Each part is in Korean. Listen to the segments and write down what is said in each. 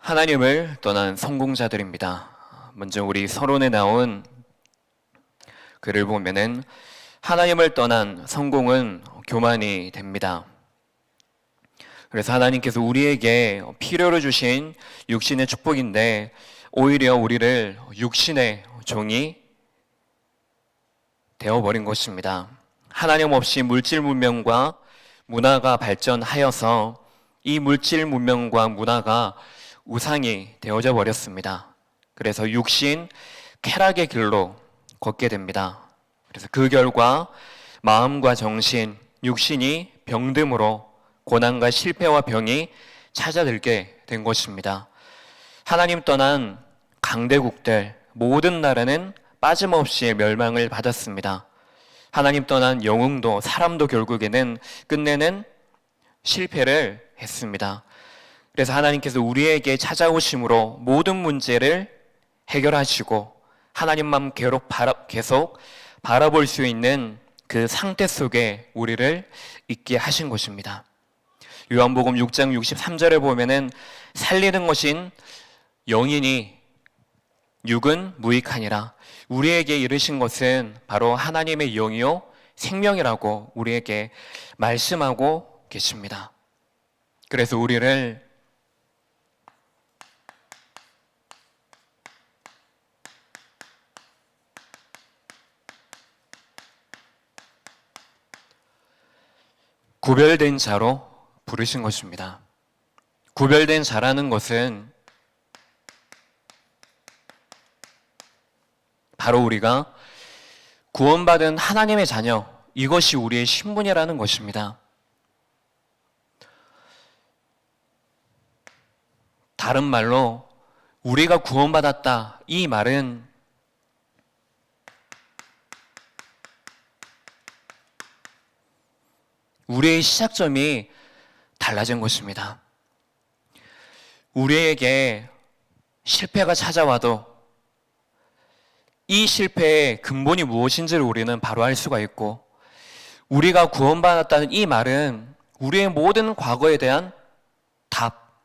하나님을 떠난 성공자들입니다. 먼저 우리 서론에 나온 글을 보면은 하나님을 떠난 성공은 교만이 됩니다. 그래서 하나님께서 우리에게 필요로 주신 육신의 축복인데 오히려 우리를 육신의 종이 되어버린 것입니다. 하나님 없이 물질 문명과 문화가 발전하여서 이 물질 문명과 문화가 우상이 되어져 버렸습니다. 그래서 육신 쾌락의 길로 걷게 됩니다. 그래서 그 결과 마음과 정신, 육신이 병듦으로 고난과 실패와 병이 찾아들게 된 것입니다. 하나님 떠난 강대국들, 모든 나라는 빠짐없이 멸망을 받았습니다. 하나님 떠난 영웅도 사람도 결국에는 끝내는 실패를 했습니다. 그래서 하나님께서 우리에게 찾아오심으로 모든 문제를 해결하시고 하나님만 계속 바라볼 수 있는 그 상태 속에 우리를 있게 하신 것입니다. 요한복음 6장 63절에 보면은 살리는 것인 영이니 육은 무익하니라. 우리에게 이르신 것은 바로 하나님의 영이요 생명이라고 우리에게 말씀하고 계십니다. 그래서 우리를 구별된 자로 부르신 것입니다. 구별된 자라는 것은 바로 우리가 구원받은 하나님의 자녀, 이것이 우리의 신분이라는 것입니다. 다른 말로 우리가 구원받았다, 이 말은 우리의 시작점이 달라진 것입니다. 우리에게 실패가 찾아와도 이 실패의 근본이 무엇인지를 우리는 바로 알 수가 있고, 우리가 구원받았다는 이 말은 우리의 모든 과거에 대한 답,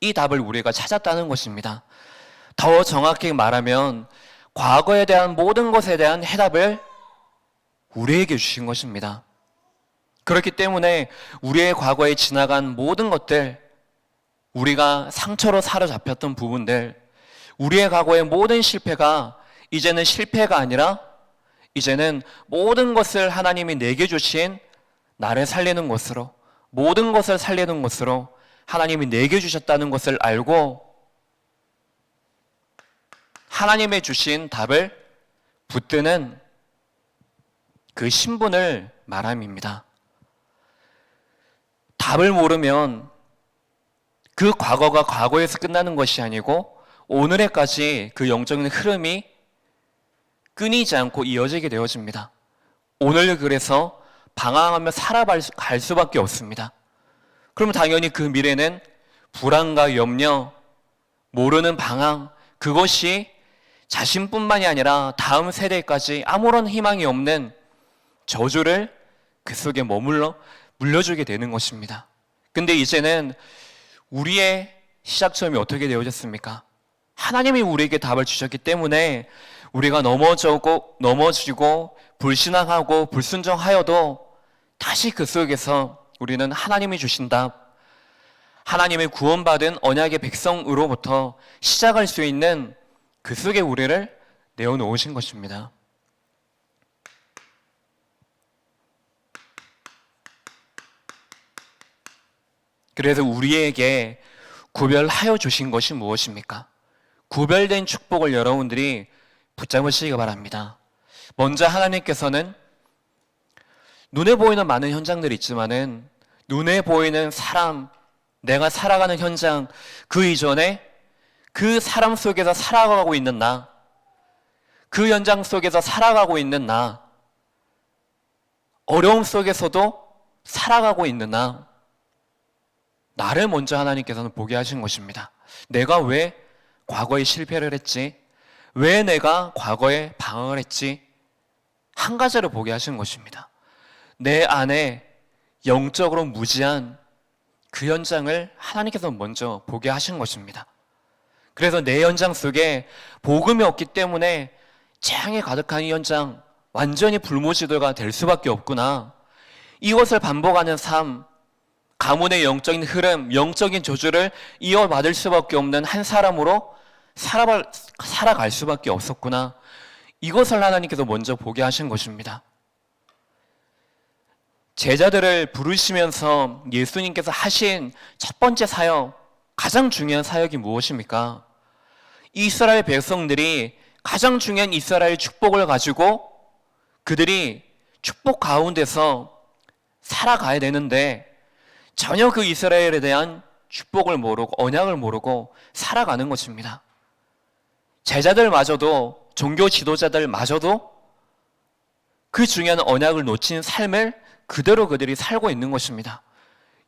이 답을 우리가 찾았다는 것입니다. 더 정확히 말하면 과거에 대한 모든 것에 대한 해답을 우리에게 주신 것입니다. 그렇기 때문에 우리의 과거에 지나간 모든 것들, 우리가 상처로 사로잡혔던 부분들, 우리의 과거의 모든 실패가 이제는 실패가 아니라 이제는 모든 것을 하나님이 내게 주신 나를 살리는 것으로, 모든 것을 살리는 것으로 하나님이 내게 주셨다는 것을 알고 하나님의 주신 답을 붙드는 그 신분을 말함입니다. 답을 모르면 그 과거가 과거에서 끝나는 것이 아니고 오늘에까지 그 영적인 흐름이 끊이지 않고 이어지게 되어집니다. 오늘 그래서 방황하며 살아갈 수밖에 없습니다. 그럼 당연히 그 미래는 불안과 염려, 모르는 방황, 그것이 자신뿐만이 아니라 다음 세대까지 아무런 희망이 없는 저주를 그 속에 물려주게 되는 것입니다. 근데 이제는 우리의 시작점이 어떻게 되어졌습니까? 하나님이 우리에게 답을 주셨기 때문에 우리가 넘어지고 불신앙하고 불순종하여도 다시 그 속에서 우리는 하나님이 주신 답, 하나님의 구원받은 언약의 백성으로부터 시작할 수 있는 그 속에 우리를 내어놓으신 것입니다. 그래서 우리에게 구별하여 주신 것이 무엇입니까? 구별된 축복을 여러분들이 붙잡으시기 바랍니다. 먼저 하나님께서는 눈에 보이는 많은 현장들이 있지만은 눈에 보이는 사람, 내가 살아가는 현장, 그 이전에 그 사람 속에서 살아가고 있는 나, 그 현장 속에서 살아가고 있는 나, 어려움 속에서도 살아가고 있는 나를 먼저 하나님께서는 보게 하신 것입니다. 내가 왜 과거에 실패를 했지? 왜 내가 과거에 방황을 했지? 한 가지를 보게 하신 것입니다. 내 안에 영적으로 무지한 그 현장을 하나님께서 먼저 보게 하신 것입니다. 그래서 내 현장 속에 복음이 없기 때문에 재앙이 가득한 이 현장, 완전히 불모지도가 될 수밖에 없구나. 이것을 반복하는 삶, 가문의 영적인 흐름, 영적인 저주를 이어받을 수밖에 없는 한 사람으로 살아갈 수밖에 없었구나. 이것을 하나님께서 먼저 보게 하신 것입니다. 제자들을 부르시면서 예수님께서 하신 첫 번째 사역, 가장 중요한 사역이 무엇입니까? 이스라엘 백성들이 가장 중요한 이스라엘 축복을 가지고 그들이 축복 가운데서 살아가야 되는데 전혀 그 이스라엘에 대한 축복을 모르고 언약을 모르고 살아가는 것입니다. 제자들마저도, 종교 지도자들마저도 그 중요한 언약을 놓친 삶을 그대로 그들이 살고 있는 것입니다.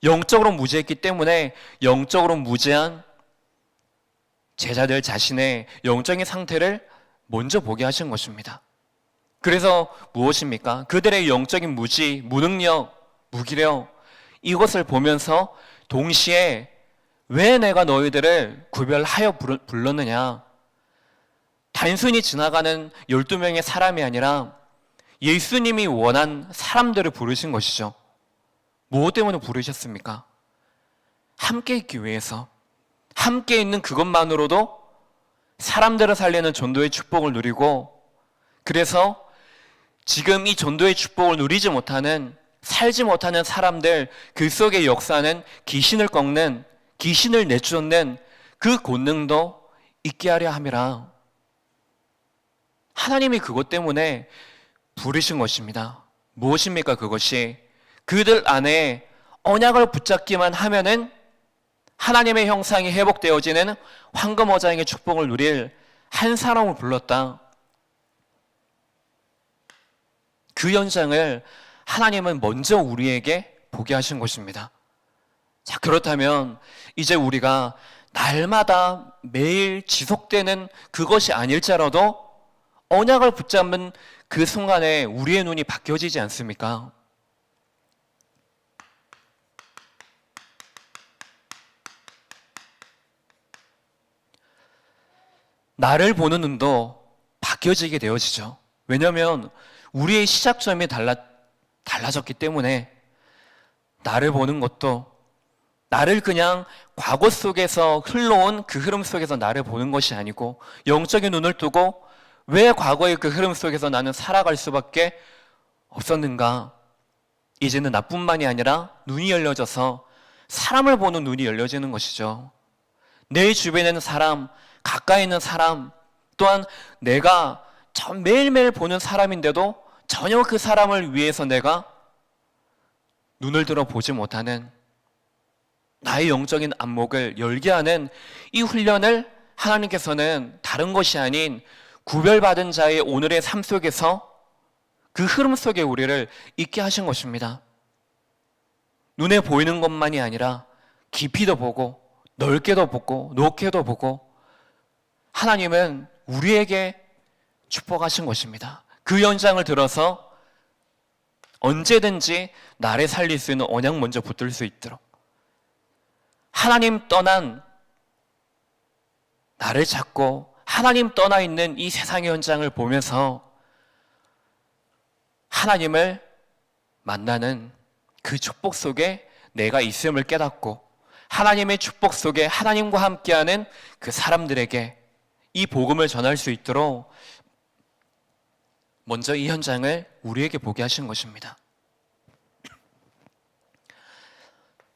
영적으로 무지했기 때문에 영적으로 무지한 제자들 자신의 영적인 상태를 먼저 보게 하신 것입니다. 그래서 무엇입니까? 그들의 영적인 무지, 무능력, 무기력, 이것을 보면서 동시에 왜 내가 너희들을 구별하여 불렀느냐? 단순히 지나가는 12명의 사람이 아니라 예수님이 원한 사람들을 부르신 것이죠. 무엇 때문에 부르셨습니까? 함께 있기 위해서. 함께 있는 그것만으로도 사람들을 살리는 전도의 축복을 누리고, 그래서 지금 이 전도의 축복을 누리지 못하는, 살지 못하는 사람들, 그 속에 역사는 귀신을 꺾는, 귀신을 내쫓는 그 권능도 있게 하려 함이라. 하나님이 그것 때문에 부르신 것입니다. 무엇입니까? 그것이 그들 안에 언약을 붙잡기만 하면은 하나님의 형상이 회복되어지는 황금어장의 축복을 누릴 한 사람을 불렀다. 그 현장을 하나님은 먼저 우리에게 보게 하신 것입니다. 자, 그렇다면 이제 우리가 날마다 매일 지속되는 그것이 아닐지라도 언약을 붙잡는 그 순간에 우리의 눈이 바뀌어지지 않습니까? 나를 보는 눈도 바뀌어지게 되어지죠. 왜냐하면 우리의 시작점이 달라졌기 때문에 나를 보는 것도, 나를 그냥 과거 속에서 흘러온 그 흐름 속에서 나를 보는 것이 아니고 영적인 눈을 뜨고 왜 과거의 그 흐름 속에서 나는 살아갈 수밖에 없었는가? 이제는 나뿐만이 아니라 눈이 열려져서 사람을 보는 눈이 열려지는 것이죠. 내 주변에 있는 사람, 가까이 있는 사람, 또한 내가 매일매일 보는 사람인데도 전혀 그 사람을 위해서 내가 눈을 들어 보지 못하는, 나의 영적인 안목을 열게 하는 이 훈련을 하나님께서는 다른 것이 아닌 구별받은 자의 오늘의 삶 속에서 그 흐름 속에 우리를 있게 하신 것입니다. 눈에 보이는 것만이 아니라 깊이도 보고 넓게도 보고 높게도 보고 하나님은 우리에게 축복하신 것입니다. 그 현장을 들어서 언제든지 나를 살릴 수 있는 언약 먼저 붙들 수 있도록, 하나님 떠난 나를 찾고 하나님 떠나 있는 이 세상의 현장을 보면서 하나님을 만나는 그 축복 속에 내가 있음을 깨닫고 하나님의 축복 속에 하나님과 함께하는 그 사람들에게 이 복음을 전할 수 있도록 먼저 이 현장을 우리에게 보게 하신 것입니다.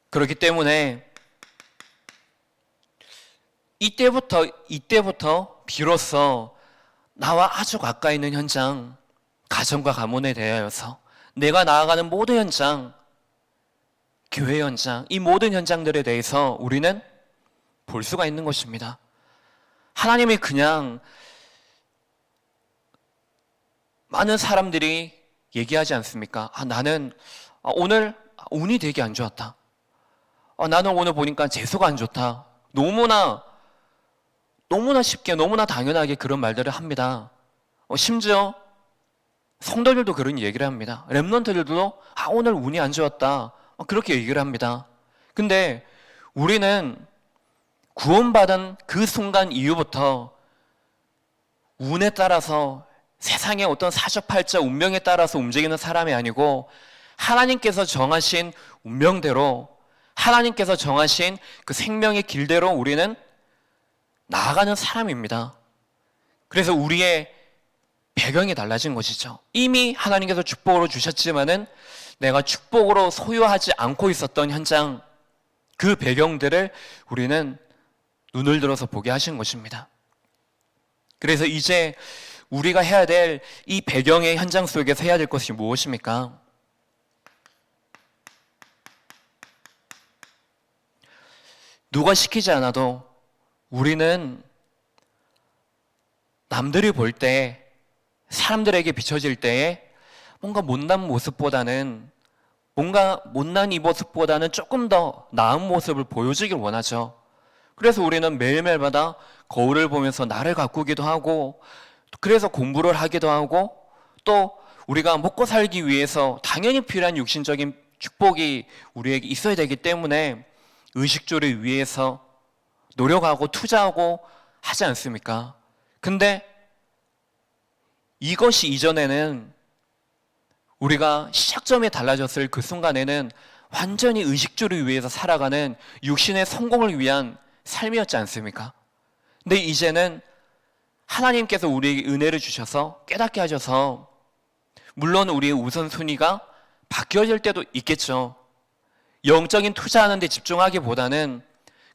그렇기 때문에 이때부터 비로소 나와 아주 가까이 있는 현장, 가정과 가문에 대하여서 내가 나아가는 모든 현장, 교회 현장, 이 모든 현장들에 대해서 우리는 볼 수가 있는 것입니다. 하나님이 그냥 많은 사람들이 얘기하지 않습니까? 나는 오늘 운이 되게 안 좋았다. 나는 오늘 보니까 재수가 안 좋다. 너무나 쉽게, 너무나 당연하게 그런 말들을 합니다. 심지어 성도들도 그런 얘기를 합니다. 렘넌트들도 오늘 운이 안 좋았다. 그렇게 얘기를 합니다. 근데 우리는 구원받은 그 순간 이후부터 운에 따라서 세상의 어떤 사주팔자 운명에 따라서 움직이는 사람이 아니고 하나님께서 정하신 운명대로 하나님께서 정하신 그 생명의 길대로 우리는 나아가는 사람입니다. 그래서 우리의 배경이 달라진 것이죠. 이미 하나님께서 축복으로 주셨지만은 내가 축복으로 소유하지 않고 있었던 현장, 그 배경들을 우리는 눈을 들어서 보게 하신 것입니다. 그래서 이제 우리가 해야 될 이 배경의 현장 속에서 해야 될 것이 무엇입니까? 누가 시키지 않아도 우리는 남들이 볼 때, 사람들에게 비춰질 때에 뭔가 못난 모습보다는 뭔가 못난 이 모습보다는 조금 더 나은 모습을 보여주길 원하죠. 그래서 우리는 매일매일마다 거울을 보면서 나를 가꾸기도 하고, 그래서 공부를 하기도 하고, 또 우리가 먹고 살기 위해서 당연히 필요한 육신적인 축복이 우리에게 있어야 되기 때문에 의식주를 위해서 노력하고 투자하고 하지 않습니까? 근데 이것이 이전에는 우리가 시작점이 달라졌을 그 순간에는 완전히 의식주를 위해서 살아가는 육신의 성공을 위한 삶이었지 않습니까? 근데 이제는 하나님께서 우리에게 은혜를 주셔서 깨닫게 하셔서 물론 우리의 우선순위가 바뀌어질 때도 있겠죠. 영적인 투자하는 데 집중하기보다는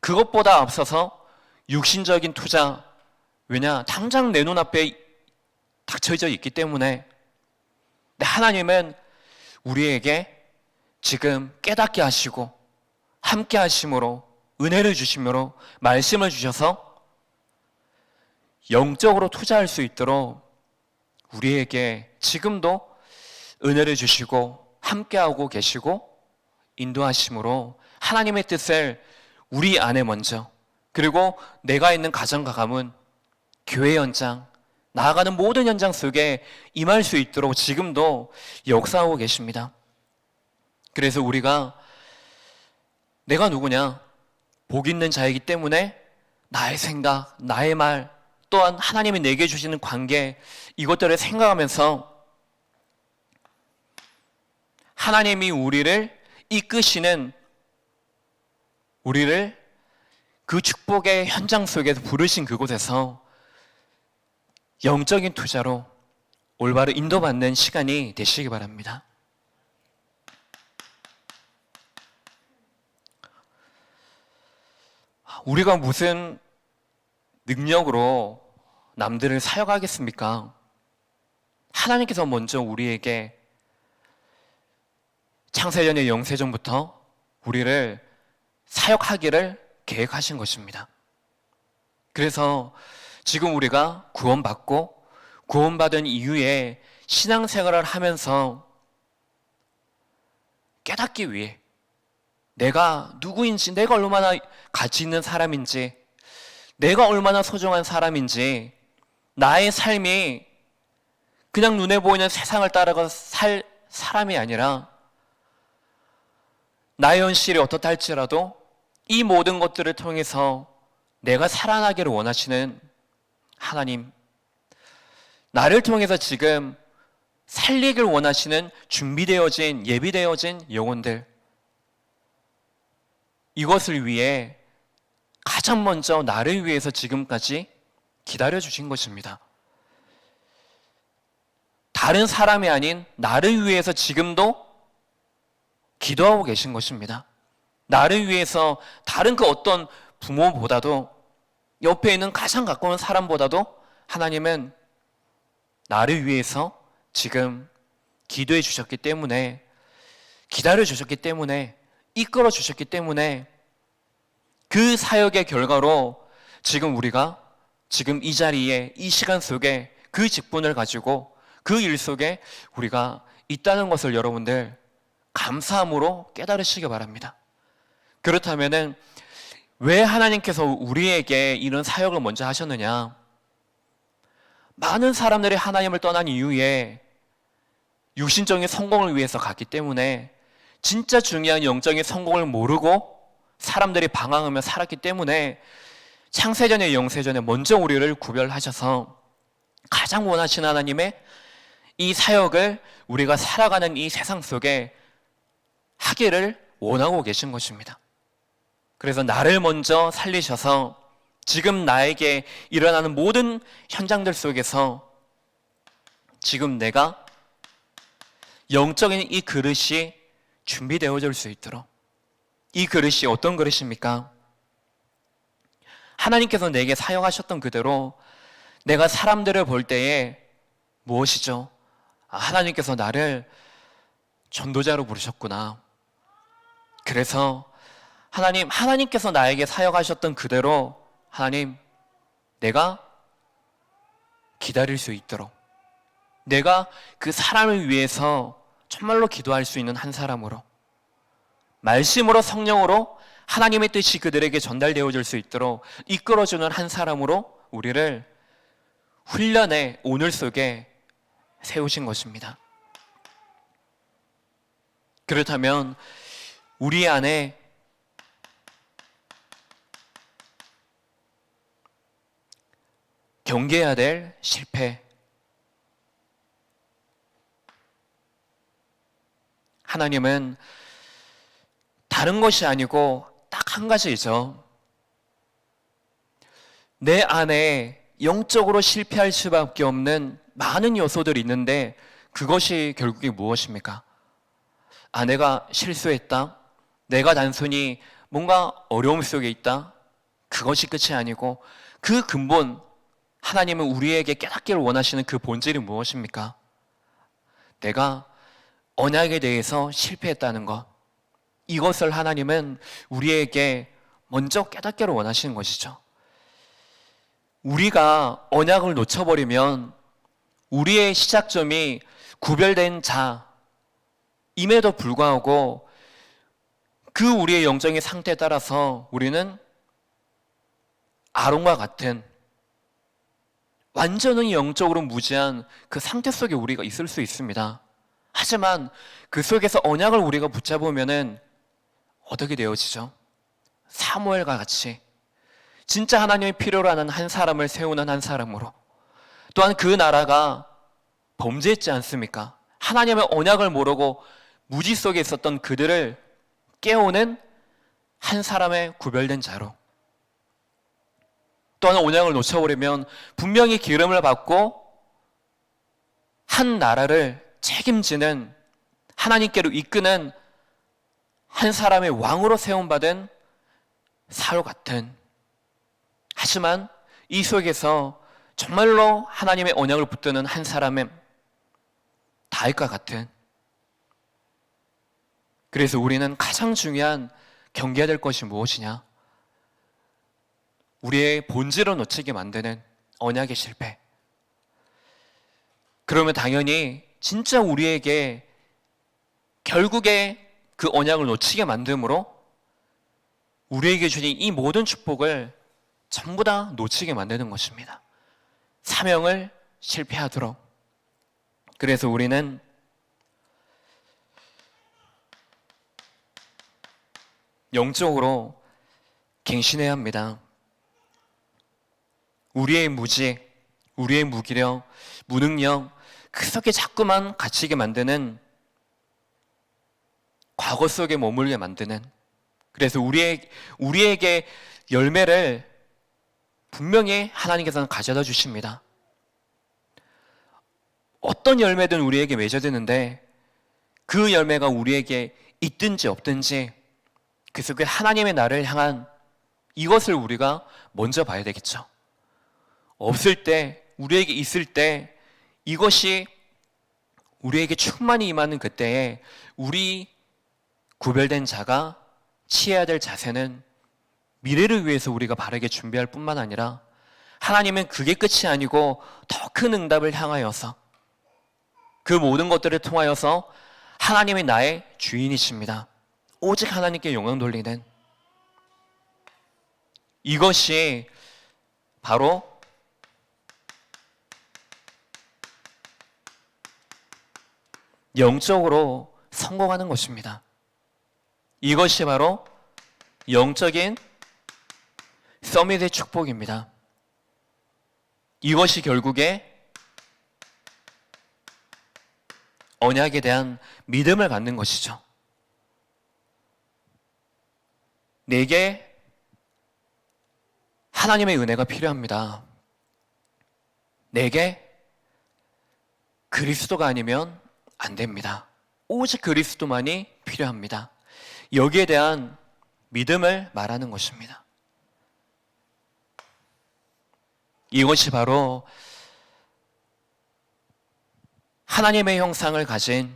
그것보다 앞서서 육신적인 투자, 왜냐? 당장 내 눈앞에 닥쳐져 있기 때문에. 근데 하나님은 우리에게 지금 깨닫게 하시고 함께 하심으로 은혜를 주심으로 말씀을 주셔서 영적으로 투자할 수 있도록 우리에게 지금도 은혜를 주시고 함께하고 계시고 인도하심으로 하나님의 뜻을 우리 안에 먼저, 그리고 내가 있는 가정과 가문, 교회 현장, 나아가는 모든 현장 속에 임할 수 있도록 지금도 역사하고 계십니다. 그래서 우리가 내가 누구냐? 복 있는 자이기 때문에 나의 생각, 나의 말, 또한 하나님이 내게 주시는 관계, 이것들을 생각하면서 하나님이 우리를 이끄시는, 우리를 그 축복의 현장 속에서 부르신 그곳에서 영적인 투자로 올바로 인도받는 시간이 되시기 바랍니다. 우리가 무슨 능력으로 남들을 사역하겠습니까? 하나님께서 먼저 우리에게 창세전의 영세전부터 우리를 사역하기를 계획하신 것입니다. 그래서 지금 우리가 구원받고 구원받은 이후에 신앙생활을 하면서 깨닫기 위해 내가 누구인지, 내가 얼마나 가치 있는 사람인지, 내가 얼마나 소중한 사람인지, 나의 삶이 그냥 눈에 보이는 세상을 따라가 살 사람이 아니라 나의 현실이 어떻다 할지라도 이 모든 것들을 통해서 내가 살아나기를 원하시는 하나님, 나를 통해서 지금 살리길 원하시는 준비되어진, 예비되어진 영혼들, 이것을 위해 가장 먼저 나를 위해서 지금까지 기다려주신 것입니다. 다른 사람이 아닌 나를 위해서 지금도 기도하고 계신 것입니다. 나를 위해서 다른 그 어떤 부모보다도, 옆에 있는 가장 가까운 사람보다도 하나님은 나를 위해서 지금 기도해 주셨기 때문에, 기다려 주셨기 때문에, 이끌어 주셨기 때문에 그 사역의 결과로 지금 우리가 지금 이 자리에, 이 시간 속에 그 직분을 가지고 그 일 속에 우리가 있다는 것을 여러분들 감사함으로 깨달으시기 바랍니다. 그렇다면은 왜 하나님께서 우리에게 이런 사역을 먼저 하셨느냐? 많은 사람들이 하나님을 떠난 이후에 육신적인 성공을 위해서 갔기 때문에, 진짜 중요한 영적인 성공을 모르고 사람들이 방황하며 살았기 때문에 창세전에 영세전에 먼저 우리를 구별하셔서 가장 원하시는 하나님의 이 사역을 우리가 살아가는 이 세상 속에 하기를 원하고 계신 것입니다. 그래서 나를 먼저 살리셔서 지금 나에게 일어나는 모든 현장들 속에서 지금 내가 영적인 이 그릇이 준비되어질 수 있도록, 이 그릇이 어떤 그릇입니까? 하나님께서 내게 사용하셨던 그대로 내가 사람들을 볼 때에 무엇이죠? 하나님께서 나를 전도자로 부르셨구나. 그래서 하나님께서 나에게 사역하셨던 그대로 하나님, 내가 기다릴 수 있도록, 내가 그 사람을 위해서 정말로 기도할 수 있는 한 사람으로, 말씀으로 성령으로 하나님의 뜻이 그들에게 전달되어질 수 있도록 이끌어주는 한 사람으로 우리를 훈련의 오늘 속에 세우신 것입니다. 그렇다면 우리 안에 경계해야 될 실패, 하나님은 다른 것이 아니고 딱 한 가지이죠. 내 안에 영적으로 실패할 수밖에 없는 많은 요소들이 있는데 그것이 결국에 무엇입니까? 내가 실수했다. 내가 단순히 뭔가 어려움 속에 있다. 그것이 끝이 아니고 그 근본, 하나님은 우리에게 깨닫기를 원하시는 그 본질이 무엇입니까? 내가 언약에 대해서 실패했다는 것. 이것을 하나님은 우리에게 먼저 깨닫기를 원하시는 것이죠. 우리가 언약을 놓쳐버리면 우리의 시작점이 구별된 자임에도 불구하고 그 우리의 영적인 상태에 따라서 우리는 아론과 같은 완전히 영적으로 무지한 그 상태 속에 우리가 있을 수 있습니다. 하지만 그 속에서 언약을 우리가 붙잡으면은 어떻게 되어지죠? 사무엘과 같이 진짜 하나님의 필요로 하는 한 사람을 세우는 한 사람으로, 또한 그 나라가 범죄했지 않습니까? 하나님의 언약을 모르고 무지 속에 있었던 그들을 깨우는 한 사람의 구별된 자로, 또한 언약을 놓쳐버리면 분명히 기름을 받고 한 나라를 책임지는, 하나님께로 이끄는 한 사람의 왕으로 세움받은 사울 같은, 하지만 이 속에서 정말로 하나님의 언약을 붙드는 한 사람의 다윗과 같은. 그래서 우리는 가장 중요한 경계해야 될 것이 무엇이냐? 우리의 본질을 놓치게 만드는 언약의 실패. 그러면 당연히 진짜 우리에게 결국에 그 언약을 놓치게 만듦으로 우리에게 주신 이 모든 축복을 전부 다 놓치게 만드는 것입니다. 사명을 실패하도록. 그래서 우리는 영적으로 갱신해야 합니다. 우리의 무지, 우리의 무기력, 무능력, 그 속에 자꾸만 갇히게 만드는, 과거 속에 머물게 만드는, 그래서 우리에게 열매를 분명히 하나님께서는 가져다 주십니다. 어떤 열매든 우리에게 맺어지는데 그 열매가 우리에게 있든지 없든지 그 속에 하나님의 나를 향한 이것을 우리가 먼저 봐야 되겠죠. 없을 때, 우리에게 있을 때 이것이 우리에게 충만히 임하는 그때에 우리 구별된 자가 취해야 될 자세는 미래를 위해서 우리가 바르게 준비할 뿐만 아니라 하나님은 그게 끝이 아니고 더 큰 응답을 향하여서 그 모든 것들을 통하여서 하나님이 나의 주인이십니다. 오직 하나님께 영광 돌리는, 이것이 바로 영적으로 성공하는 것입니다. 이것이 바로 영적인 서밋의 축복입니다. 이것이 결국에 언약에 대한 믿음을 갖는 것이죠. 내게 하나님의 은혜가 필요합니다. 내게 그리스도가 아니면 안 됩니다. 오직 그리스도만이 필요합니다. 여기에 대한 믿음을 말하는 것입니다. 이것이 바로 하나님의 형상을 가진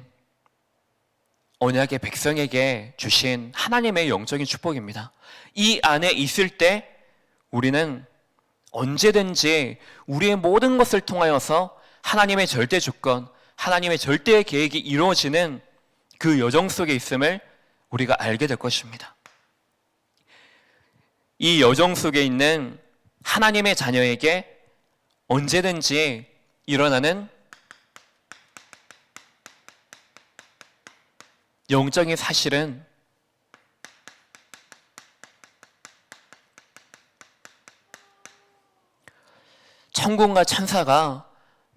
언약의 백성에게 주신 하나님의 영적인 축복입니다. 이 안에 있을 때 우리는 언제든지 우리의 모든 것을 통하여서 하나님의 절대 주권, 하나님의 절대 계획이 이루어지는 그 여정 속에 있음을 우리가 알게 될 것입니다. 이 여정 속에 있는 하나님의 자녀에게 언제든지 일어나는 영적인 사실은 천군과 천사가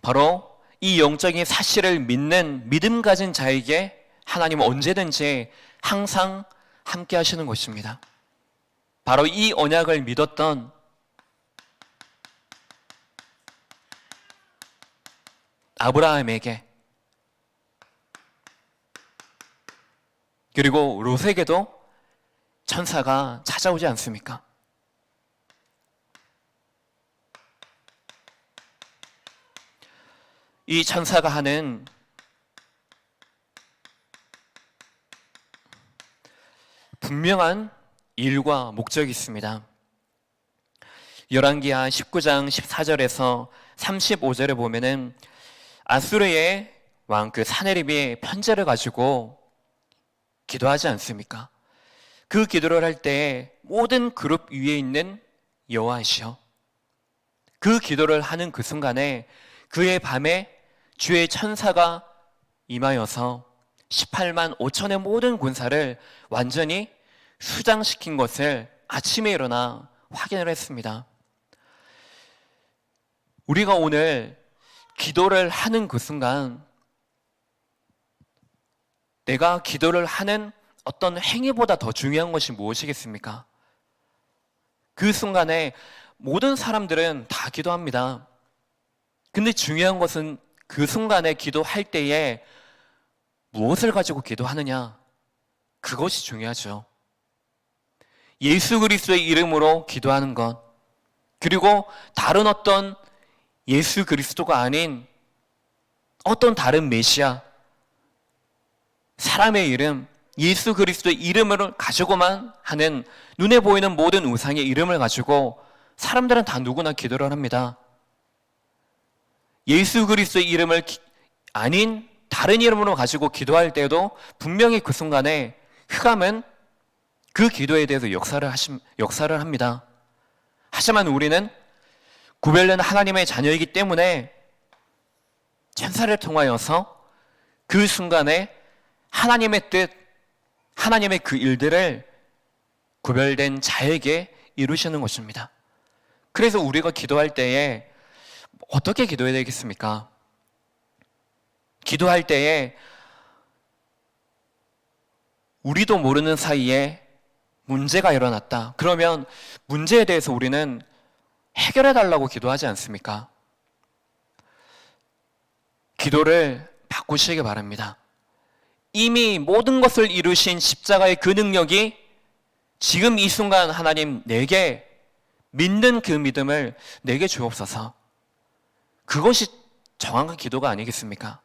바로 이 영적인 사실을 믿는 믿음 가진 자에게 하나님은 언제든지 항상 함께 하시는 것입니다. 바로 이 언약을 믿었던 아브라함에게 그리고 롯에게도 천사가 찾아오지 않습니까? 이 천사가 하는 분명한 일과 목적이 있습니다. 열왕기하 19장 14절에서 35절에 보면은 아수르의 왕 그 사네립이 편지를 가지고 기도하지 않습니까? 그 기도를 할 때 모든 그룹 위에 있는 여호와시여, 그 기도를 하는 그 순간에 그의 밤에 주의 천사가 임하여서 18만 5천의 모든 군사를 완전히 수장시킨 것을 아침에 일어나 확인을 했습니다. 우리가 오늘 기도를 하는 그 순간 내가 기도를 하는 어떤 행위보다 더 중요한 것이 무엇이겠습니까? 그 순간에 모든 사람들은 다 기도합니다. 근데 중요한 것은 그 순간에 기도할 때에 무엇을 가지고 기도하느냐? 그것이 중요하죠. 예수 그리스도의 이름으로 기도하는 것, 그리고 다른 어떤 예수 그리스도가 아닌 어떤 다른 메시아, 사람의 이름, 예수 그리스도의 이름을 가지고만 하는 눈에 보이는 모든 우상의 이름을 가지고 사람들은 다 누구나 기도를 합니다. 예수 그리스도의 이름을 아닌 다른 이름으로 가지고 기도할 때도 분명히 그 순간에 흑암은 그 기도에 대해서 역사를 합니다. 하지만 우리는 구별된 하나님의 자녀이기 때문에 천사를 통하여서 그 순간에 하나님의 뜻, 하나님의 그 일들을 구별된 자에게 이루시는 것입니다. 그래서 우리가 기도할 때에 어떻게 기도해야 되겠습니까? 기도할 때에 우리도 모르는 사이에 문제가 일어났다. 그러면 문제에 대해서 우리는 해결해 달라고 기도하지 않습니까? 기도를 바꾸시기 바랍니다. 이미 모든 것을 이루신 십자가의 그 능력이 지금 이 순간 하나님 내게 믿는 그 믿음을 내게 주옵소서. 그것이 정확한 기도가 아니겠습니까?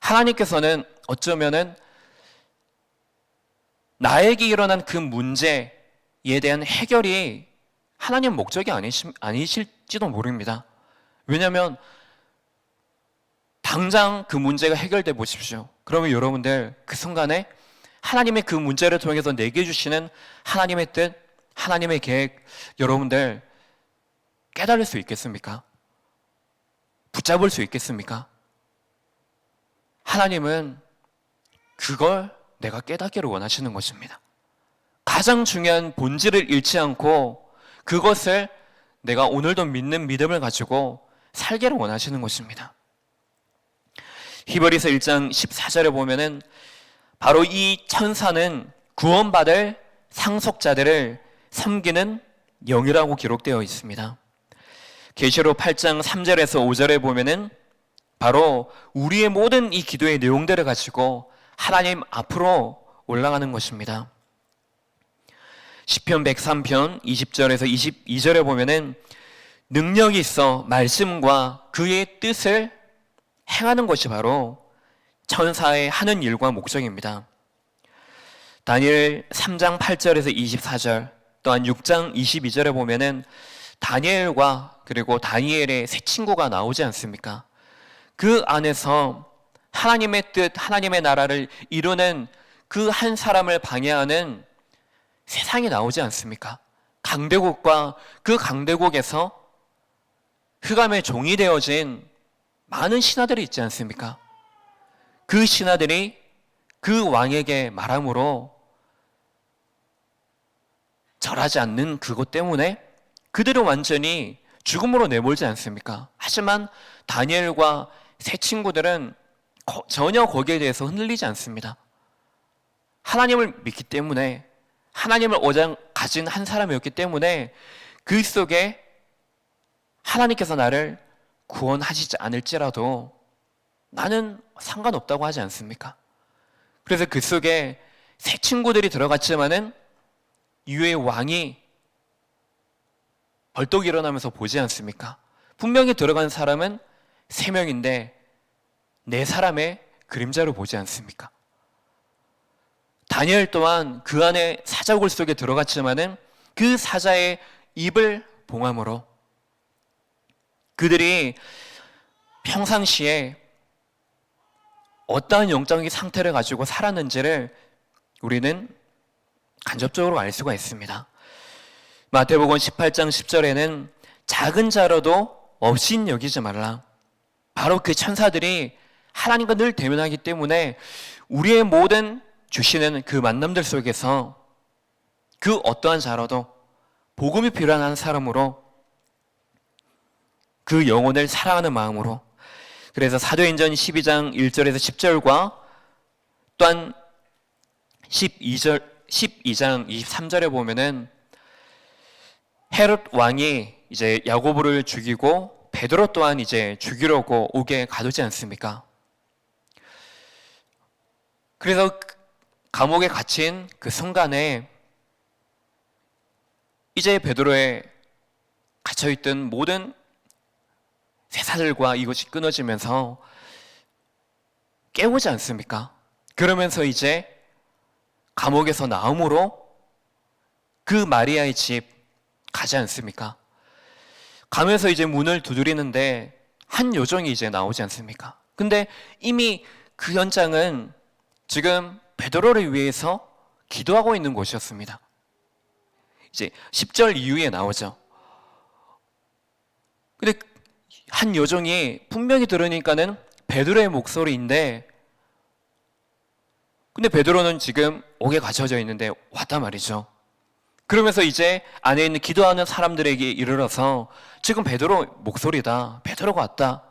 하나님께서는 어쩌면은 나에게 일어난 그 문제에 대한 해결이 하나님 목적이 아니실지도 모릅니다. 왜냐하면 당장 그 문제가 해결돼 보십시오. 그러면 여러분들 그 순간에 하나님의 그 문제를 통해서 내게 주시는 하나님의 뜻, 하나님의 계획, 여러분들 깨달을 수 있겠습니까? 붙잡을 수 있겠습니까? 하나님은 그걸 내가 깨닫기를 원하시는 것입니다. 가장 중요한 본질을 잃지 않고 그것을 내가 오늘도 믿는 믿음을 가지고 살기를 원하시는 것입니다. 히브리서 1장 14절에 보면은 바로 이 천사는 구원받을 상속자들을 섬기는 영이라고 기록되어 있습니다. 계시록 8장 3절에서 5절에 보면은 바로 우리의 모든 이 기도의 내용들을 가지고 하나님 앞으로 올라가는 것입니다. 시편 103편 20절에서 22절에 보면은 능력이 있어 말씀과 그의 뜻을 행하는 것이 바로 천사의 하는 일과 목적입니다. 다니엘 3장 8절에서 24절, 또한 6장 22절에 보면은 다니엘과 그리고 다니엘의 세 친구가 나오지 않습니까? 그 안에서 하나님의 뜻, 하나님의 나라를 이루는 그 한 사람을 방해하는 세상이 나오지 않습니까? 강대국과 그 강대국에서 흑암의 종이 되어진 많은 신하들이 있지 않습니까? 그 신하들이 그 왕에게 말함으로 절하지 않는 그것 때문에 그들은 완전히 죽음으로 내몰지 않습니까? 하지만 다니엘과 세 친구들은 전혀 거기에 대해서 흔들리지 않습니다. 하나님을 믿기 때문에, 하나님을 오직 가진 한 사람이었기 때문에 그 속에 하나님께서 나를 구원하시지 않을지라도 나는 상관없다고 하지 않습니까? 그래서 그 속에 세 친구들이 들어갔지만은 이후에 왕이 벌떡 일어나면서 보지 않습니까? 분명히 들어간 사람은 3명인데 4사람의 그림자로 보지 않습니까? 다니엘 또한 그 안에 사자굴 속에 들어갔지만은 그 사자의 입을 봉함으로 그들이 평상시에 어떠한 영적인 상태를 가지고 살았는지를 우리는 간접적으로 알 수가 있습니다. 마태복음 18장 10절에는 작은 자라도 없인 여기지 말라. 바로 그 천사들이 하나님과 늘 대면하기 때문에 우리의 모든 주시는 그 만남들 속에서 그 어떠한 자라도 복음이 필요한 한 사람으로 그 영혼을 사랑하는 마음으로, 그래서 사도행전 12장 1절에서 10절과 또한 12장 23절에 보면은 헤롯 왕이 이제 야고보를 죽이고 베드로 또한 이제 죽이려고 옥에 가두지 않습니까? 그래서 감옥에 갇힌 그 순간에 이제 베드로에 갇혀있던 모든 쇠사슬과 이것이 끊어지면서 깨우지 않습니까? 그러면서 이제 감옥에서 나옴으로 그 마리아의 집 가지 않습니까? 가면서 이제 문을 두드리는데 한 요정이 이제 나오지 않습니까? 근데 이미 그 현장은 지금 베드로를 위해서 기도하고 있는 곳이었습니다. 이제 10절 이후에 나오죠. 근데 한 요정이 분명히 들으니까는 베드로의 목소리인데, 근데 베드로는 지금 옥에 갇혀져 있는데 왔단 말이죠. 그러면서 이제 안에 있는 기도하는 사람들에게 이르러서 지금 베드로 목소리다, 베드로가 왔다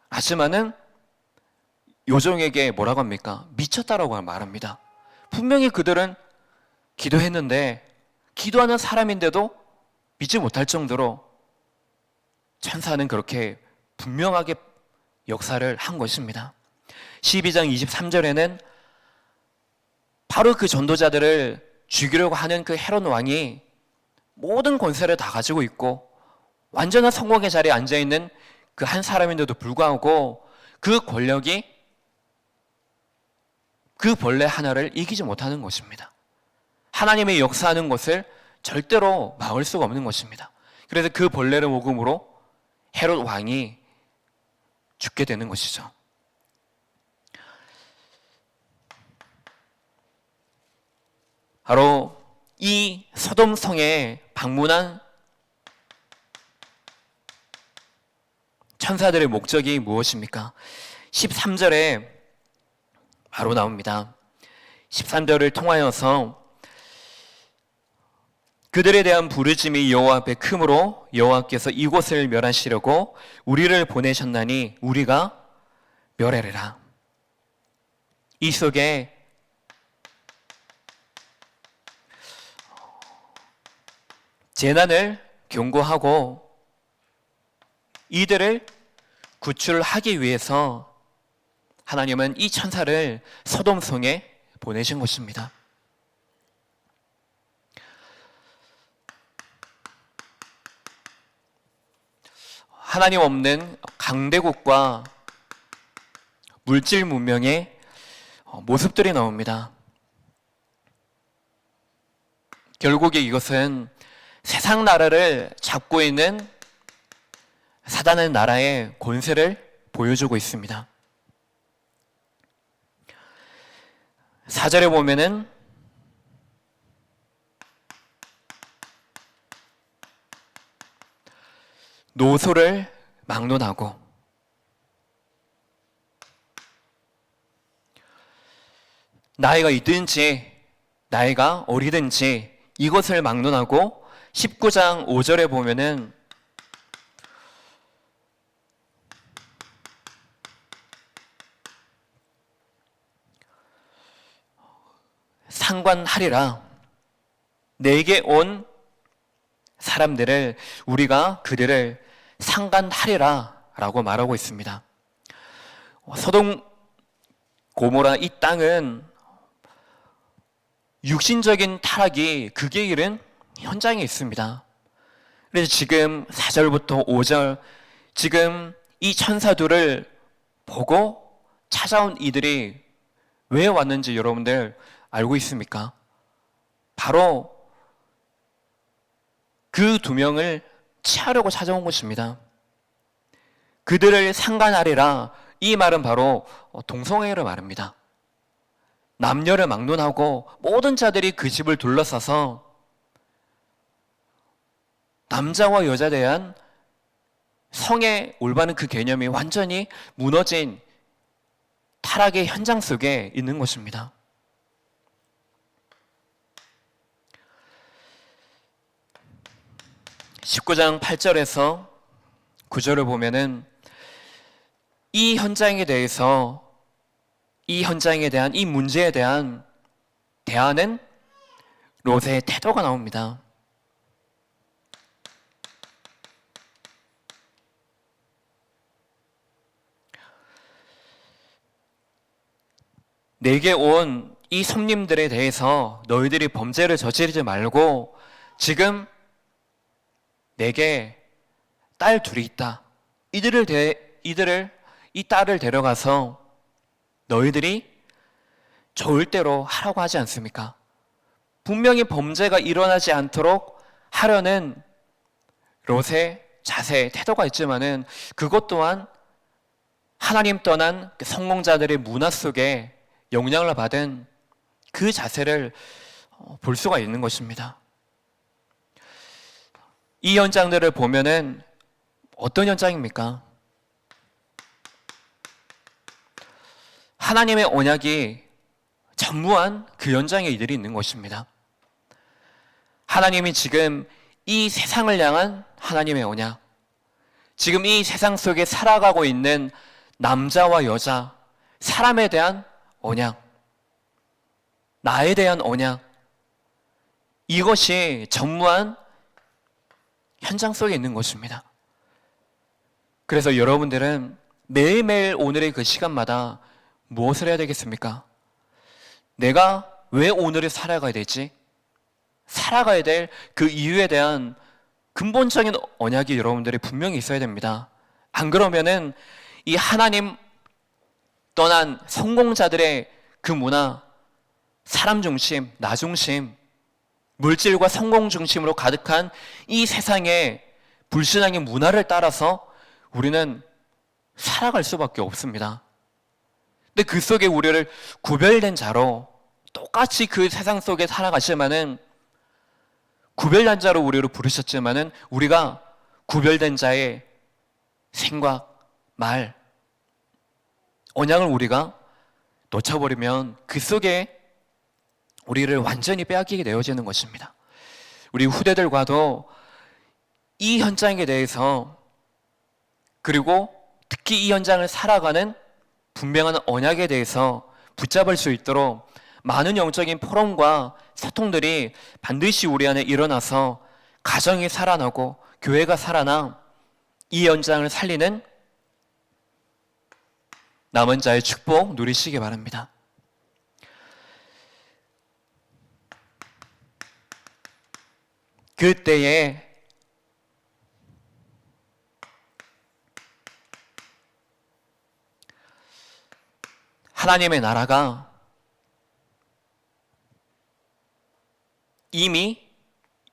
하지만은 요정에게 뭐라고 합니까? 미쳤다라고 말합니다. 분명히 그들은 기도했는데 기도하는 사람인데도 믿지 못할 정도로 천사는 그렇게 분명하게 역사를 한 것입니다. 12장 23절에는 바로 그 전도자들을 죽이려고 하는 그 헤롯 왕이 모든 권세를 다 가지고 있고 완전한 성공의 자리에 앉아있는 그 한 사람인데도 불구하고 그 권력이 그 벌레 하나를 이기지 못하는 것입니다. 하나님의 역사하는 것을 절대로 막을 수가 없는 것입니다. 그래서 그 벌레를 먹음으로 헤롯 왕이 죽게 되는 것이죠. 바로 이 소돔 성에 방문한 천사들의 목적이 무엇입니까? 13절에 바로 나옵니다. 13절을 통하여서 그들에 대한 부르짐이 여호와 앞에 크므로 여호와께서 이곳을 멸하시려고 우리를 보내셨나니 우리가 멸하리라. 이 속에 재난을 경고하고 이들을 구출하기 위해서 하나님은 이 천사를 소돔성에 보내신 것입니다. 하나님 없는 강대국과 물질 문명의 모습들이 나옵니다. 결국에 이것은 세상 나라를 잡고 있는 사단의 나라의 권세를 보여주고 있습니다. 4절에 보면은 노소를 막론하고 나이가 있든지 나이가 어리든지 이것을 막론하고 19장 5절에 보면은 상관하리라. 내게 온 사람들을 우리가 그들을 상관하리라 라고 말하고 있습니다. 소돔 고모라 이 땅은 육신적인 타락이 극에 이른 현장에 있습니다. 그래서 지금 4절부터 5절 지금 이 천사들을 보고 찾아온 이들이 왜 왔는지 여러분들 알고 있습니까? 바로 그 두 명을 취하려고 찾아온 것입니다. 그들을 상관하리라. 이 말은 바로 동성애를 말합니다. 남녀를 막론하고 모든 자들이 그 집을 둘러싸서 남자와 여자에 대한 성의 올바른 그 개념이 완전히 무너진 타락의 현장 속에 있는 것입니다. (19장 8절에서 9절을) 보면은 이 현장에 대해서 이 현장에 대한 이 문제에 대한 대안은 롯의 태도가 나옵니다. 내게 온 이 손님들에 대해서 너희들이 범죄를 저지르지 말고 지금 내게 딸 둘이 있다. 이 딸을 데려가서 너희들이 좋을 대로 하라고 하지 않습니까? 분명히 범죄가 일어나지 않도록 하려는 롯의 자세, 태도가 있지만은 그것 또한 하나님 떠난 성공자들의 문화 속에 영향을 받은 그 자세를 볼 수가 있는 것입니다. 이 현장들을 보면은 어떤 현장입니까? 하나님의 언약이 전무한 그 현장에 이들이 있는 것입니다. 하나님이 지금 이 세상을 향한 하나님의 언약, 지금 이 세상 속에 살아가고 있는 남자와 여자, 사람에 대한 언약, 나에 대한 언약, 이것이 전무한 현장 속에 있는 것입니다. 그래서 여러분들은 매일매일 오늘의 그 시간마다 무엇을 해야 되겠습니까? 내가 왜 오늘을 살아가야 되지? 살아가야 될 그 이유에 대한 근본적인 언약이 여러분들이 분명히 있어야 됩니다. 안 그러면은 이 하나님 떠난 성공자들의 그 문화, 사람 중심, 나 중심, 물질과 성공 중심으로 가득한 이 세상의 불신앙의 문화를 따라서 우리는 살아갈 수밖에 없습니다. 근데 그 속에 우리를 구별된 자로 똑같이 그 세상 속에 살아가시지만은 구별된 자로 우리를 부르셨지만은 우리가 구별된 자의 생각, 말, 언약을 우리가 놓쳐버리면 그 속에 우리를 완전히 빼앗기게 되어지는 것입니다. 우리 후대들과도 이 현장에 대해서, 그리고 특히 이 현장을 살아가는 분명한 언약에 대해서 붙잡을 수 있도록 많은 영적인 포럼과 소통들이 반드시 우리 안에 일어나서 가정이 살아나고 교회가 살아나 이 현장을 살리는 남은 자의 축복 누리시기 바랍니다. 그때에 하나님의 나라가 이미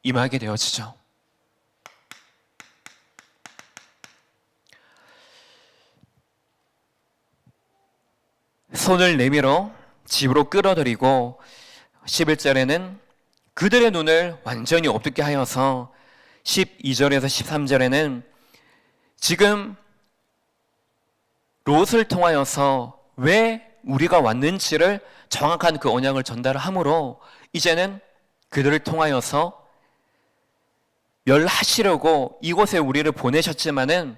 임하게 되어지죠. 손을 내밀어 집으로 끌어들이고 11절에는 그들의 눈을 완전히 어둡게 하여서 12절에서 13절에는 지금 롯을 통하여서 왜 우리가 왔는지를 정확한 그 언약을 전달함으로 이제는 그들을 통하여서 멸하시려고 이곳에 우리를 보내셨지만은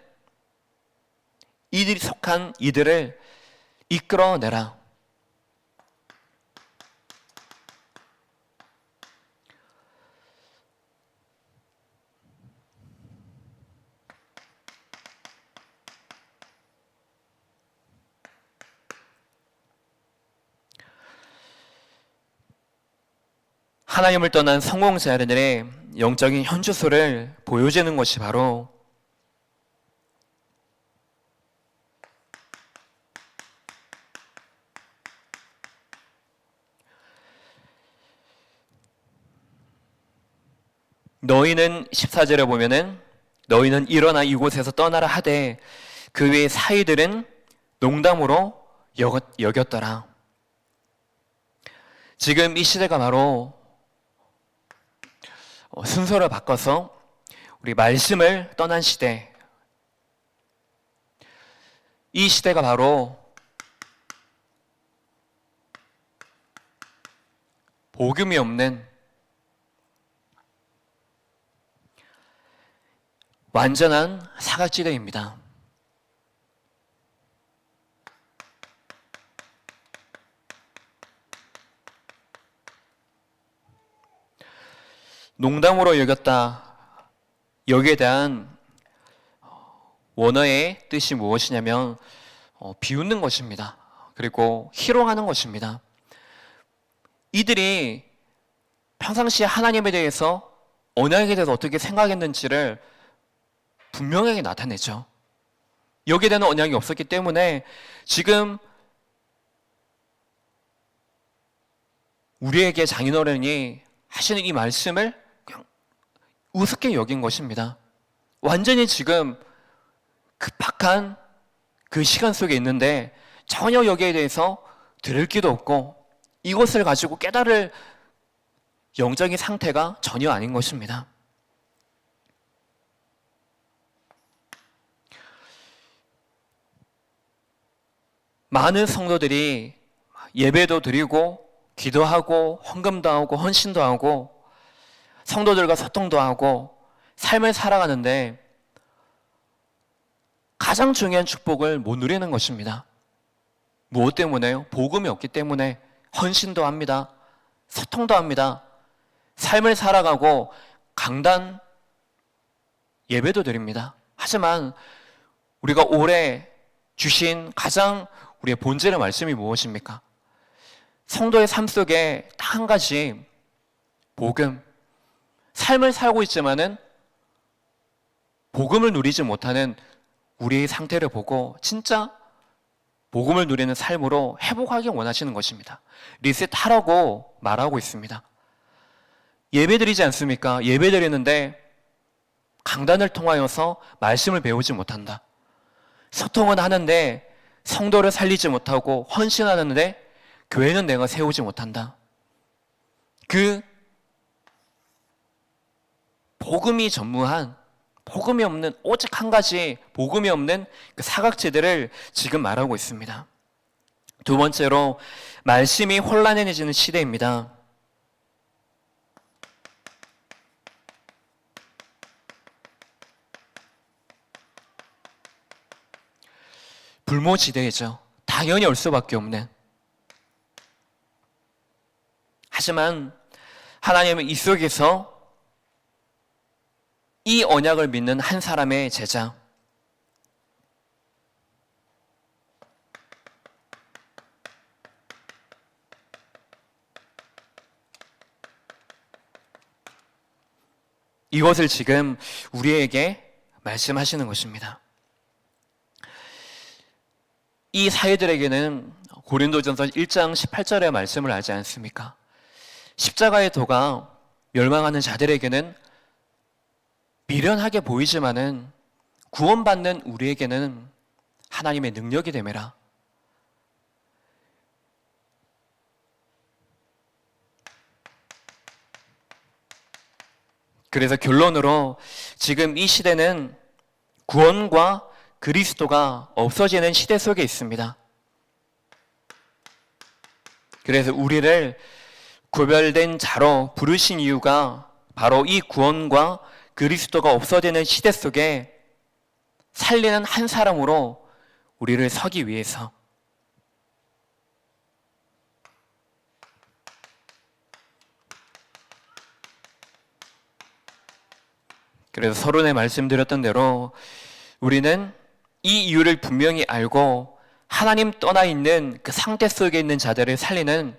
이들이 속한 이들을 이끌어내라. 하나님을 떠난 성공자들의 영적인 현주소를 보여주는 것이 바로 너희는 14절에 보면은 너희는 일어나 이곳에서 떠나라 하되 그 외의 사이들은 농담으로 여겼더라. 지금 이 시대가 바로 순서를 바꿔서 우리 말씀을 떠난 시대, 이 시대가 바로 복음이 없는 완전한 사각지대입니다. 농담으로 여겼다. 여기에 대한 원어의 뜻이 무엇이냐면 비웃는 것입니다. 그리고 희롱하는 것입니다. 이들이 평상시에 하나님에 대해서 언약에 대해서 어떻게 생각했는지를 분명하게 나타내죠. 여기에 대한 언약이 없었기 때문에 지금 우리에게 장인어른이 하시는 이 말씀을 그냥 우습게 여긴 것입니다. 완전히 지금 급박한 그 시간 속에 있는데 전혀 여기에 대해서 들을 기도 없고 이것을 가지고 깨달을 영적인 상태가 전혀 아닌 것입니다. 많은 성도들이 예배도 드리고 기도하고 헌금도 하고 헌신도 하고 성도들과 소통도 하고 삶을 살아가는데 가장 중요한 축복을 못 누리는 것입니다. 무엇 때문에요? 복음이 없기 때문에. 헌신도 합니다. 소통도 합니다. 삶을 살아가고 강단 예배도 드립니다. 하지만 우리가 올해 주신 가장 우리의 본질의 말씀이 무엇입니까? 성도의 삶 속에 딱 한 가지, 복음. 삶을 살고 있지만은 복음을 누리지 못하는 우리의 상태를 보고 진짜 복음을 누리는 삶으로 회복하기 원하시는 것입니다. 리셋하라고 말하고 있습니다. 예배 드리지 않습니까? 예배 드리는데 강단을 통하여서 말씀을 배우지 못한다. 소통은 하는데 성도를 살리지 못하고 헌신하는데 교회는 내가 세우지 못한다. 그 복음이 전무한, 복음이 없는, 오직 한 가지 복음이 없는 그 사각지대를 지금 말하고 있습니다. 두 번째로 말씀이 혼란해지는 시대입니다. 불모지대이죠. 당연히 올 수밖에 없는. 하지만 하나님은 이 속에서 이 언약을 믿는 한 사람의 제자, 이것을 지금 우리에게 말씀하시는 것입니다. 이 사회들에게는 고린도전서 1장 18절의 말씀을 알지 않습니까? 십자가의 도가 멸망하는 자들에게는 미련하게 보이지만은 구원받는 우리에게는 하나님의 능력이 됨이라. 그래서 결론으로 지금 이 시대는 구원과 그리스도가 없어지는 시대 속에 있습니다. 그래서 우리를 구별된 자로 부르신 이유가 바로 이 구원과 그리스도가 없어지는 시대 속에 살리는 한 사람으로 우리를 서기 위해서. 그래서 서론에 말씀드렸던 대로 우리는 이 이유를 분명히 알고 하나님 떠나 있는 그 상태 속에 있는 자들을 살리는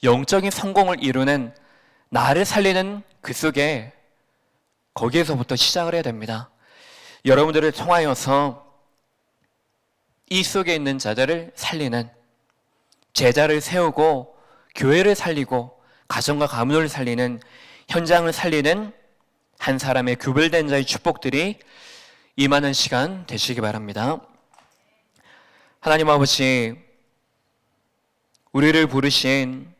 영적인 성공을 이루는 나를 살리는 그 속에 거기에서부터 시작을 해야 됩니다. 여러분들을 통하여서 이 속에 있는 자들을 살리는 제자를 세우고 교회를 살리고 가정과 가문을 살리는 현장을 살리는 한 사람의 구별된 자의 축복들이 임하는 시간 되시기 바랍니다. 하나님 아버지, 우리를 부르신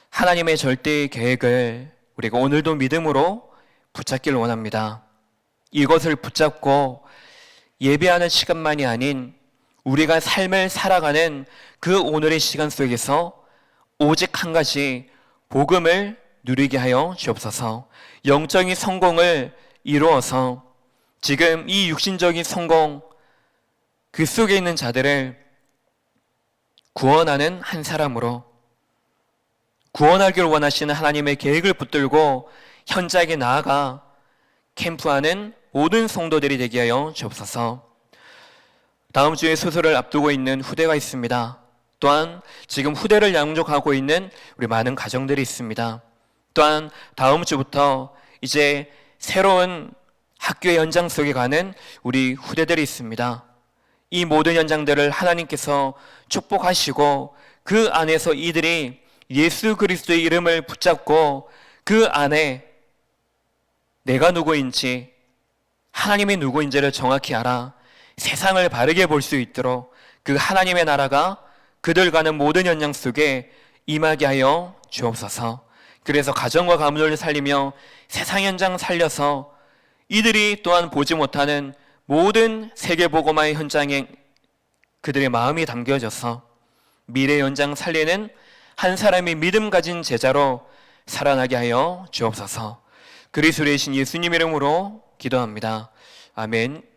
하나님의 절대 계획을 우리가 오늘도 믿음으로 붙잡기를 원합니다. 이것을 붙잡고 예배하는 시간만이 아닌 우리가 삶을 살아가는 그 오늘의 시간 속에서 오직 한 가지 복음을 누리게 하여 주옵소서. 영적인 성공을 이루어서 지금 이 육신적인 성공 그 속에 있는 자들을 구원하는 한 사람으로 구원하기를 원하시는 하나님의 계획을 붙들고 현장에 나아가 캠프하는 모든 성도들이 되게 하여 주옵소서. 다음 주에 수술을 앞두고 있는 후대가 있습니다. 또한 지금 후대를 양육하고 있는 우리 많은 가정들이 있습니다. 또한 다음 주부터 이제 새로운 학교의 현장 속에 가는 우리 후대들이 있습니다. 이 모든 현장들을 하나님께서 축복하시고 그 안에서 이들이 예수 그리스도의 이름을 붙잡고 그 안에 내가 누구인지 하나님이 누구인지를 정확히 알아 세상을 바르게 볼 수 있도록 그 하나님의 나라가 그들 가는 모든 현장 속에 임하게 하여 주옵소서. 그래서 가정과 가문을 살리며 세상 현장 살려서 이들이 또한 보지 못하는 모든 세계복음화의 현장에 그들의 마음이 담겨져서 미래 현장 살리는 한 사람이 믿음 가진 제자로 살아나게 하여 주옵소서. 그리스도의 신 예수님 이름으로 기도합니다. 아멘.